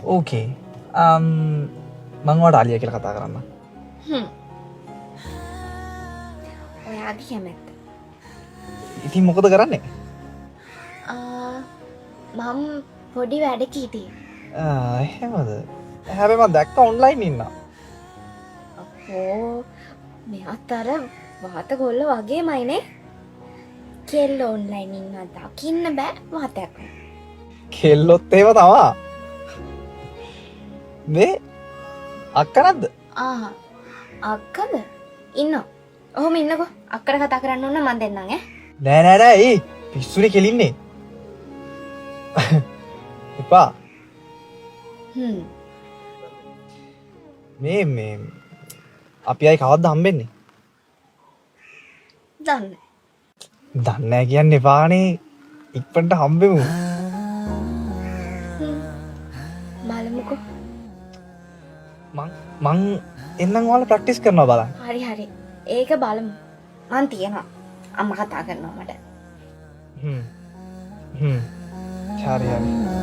ඕකේ මං වට අලිය කියලා කතා කරන්න. ඔයාගේ කැමැත්ත. ඉතින් මොකද කරන්නේ? මම පොඩි වැඩක හිටියේ. එහෙමද? හැබැයි මම දැක්ක ඔන්ලයින් ඉන්න. අපෝ මෙයාත් අර වාත ගොල්ල වගේමයිනේ. කෙල්ල ඔන්ලයින් ඉන්න දකින්න බෑ වාතයක්. කෙල්ලොත් ඒව තමා. මේ අක්ක නැද්ද? අක්කද? ඉන්නවා. ඔහොම ඉන්නකෝ. අක්කට කතා කරන්න ඕන මම දෙන්නම් ඈ. නෑ ඒ පිස්සුනේ කෙලින්නේ. එපා. මේ අපි අය කවද්ද හම්බෙන්නේ? දන්නේ. දන්නේ නැහැ කියන්න එපානේ. ඉක්පන්ට හම්බෙමු. බලමුකෝ. මං එන්නම් ඔයාලා ප්‍රැක්ටිස් කරනවා බලන්න. හරි. ඒක බලමු. මං තියනවා. අම්මා කතා කරනවා මට. හරි.